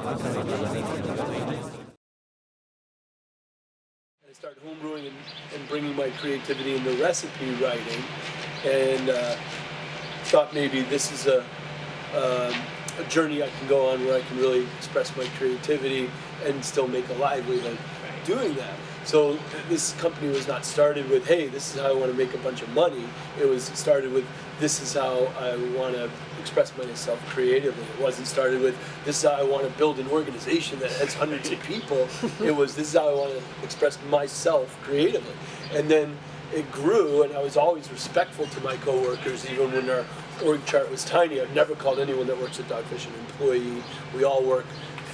I started homebrewing and bringing my creativity into recipe writing, and thought maybe this is a journey I can go on where I can really express my creativity and still make a livelihood doing that. So this company was not started with, hey, this is how I want to make a bunch of money. It was started with, this is how I want to express myself creatively. It wasn't started with, this is how I want to build an organization that has hundreds of people. It was, this is how I want to express myself creatively. And then it grew, and I was always respectful to my coworkers, even when our org chart was tiny. I've never called anyone that works at Dogfish an employee. We all work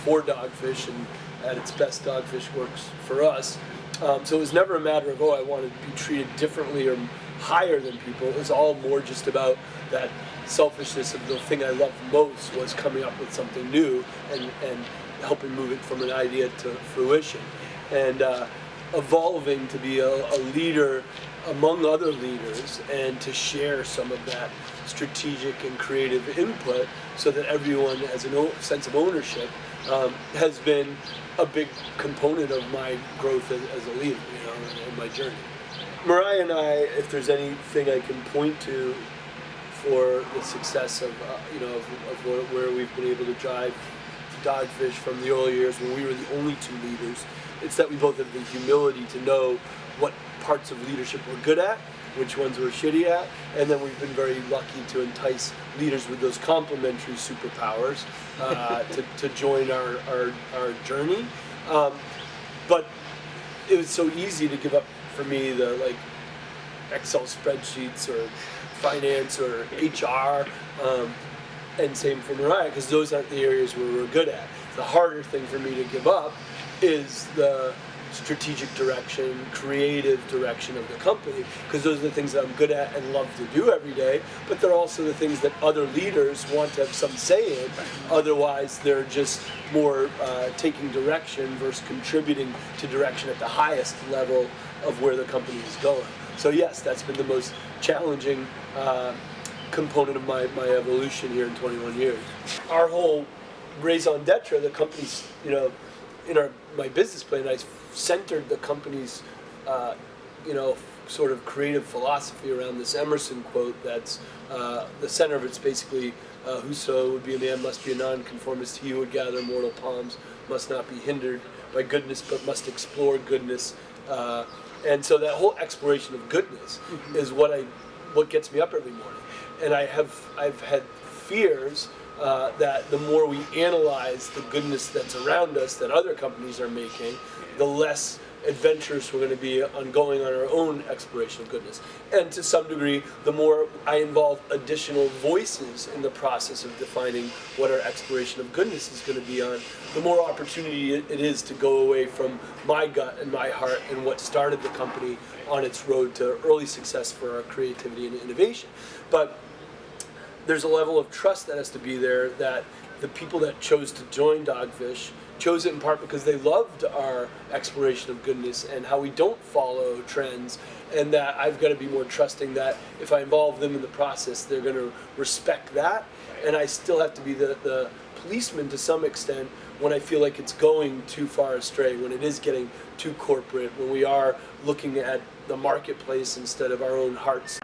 for Dogfish, and at its best, Dogfish works for us. So it was never a matter of, oh, I want to be treated differently or higher than people. It was all more just about that selfishness of the thing I loved most was coming up with something new and helping move it from an idea to fruition. And evolving to be a leader among other leaders and to share some of that strategic and creative input so that everyone has a sense of ownership has been a big component of my growth as a leader, in my journey. Mariah and I, if there's anything I can point to for the success of, where we've been able to drive Dogfish from the early years when we were the only two leaders, it's that we both have the humility to know what parts of leadership we're good at, which ones we're shitty at, and then we've been very lucky to entice leaders with those complementary superpowers to join our journey. But it was so easy to give up for me the Excel spreadsheets or finance or HR, and same for Mariah, because those aren't the areas where we're good at. The harder thing for me to give up is the strategic direction, creative direction of the company, because those are the things that I'm good at and love to do every day, but they're also the things that other leaders want to have some say in. Otherwise, they're just more taking direction versus contributing to direction at the highest level of where the company is going. So yes, that's been the most challenging component of my evolution here in 21 years. Our whole raison d'etre, the company's, in my business plan, I centered the company's, sort of creative philosophy around this Emerson quote that's the center of it's basically, whoso would be a man must be a nonconformist, he who would gather mortal palms must not be hindered by goodness but must explore goodness. And so that whole exploration of goodness is what gets me up every morning. And I've had fears that the more we analyze the goodness that's around us that other companies are making, the less adventurous we're going to be on going on our own exploration of goodness. And to some degree, the more I involve additional voices in the process of defining what our exploration of goodness is going to be on, the more opportunity it is to go away from my gut and my heart and what started the company on its road to early success for our creativity and innovation. But there's a level of trust that has to be there that the people that chose to join Dogfish chose it in part because they loved our exploration of goodness and how we don't follow trends, and that I've got to be more trusting that if I involve them in the process, they're going to respect that, and I still have to be the policeman to some extent when I feel like it's going too far astray, when it is getting too corporate, when we are looking at the marketplace instead of our own hearts.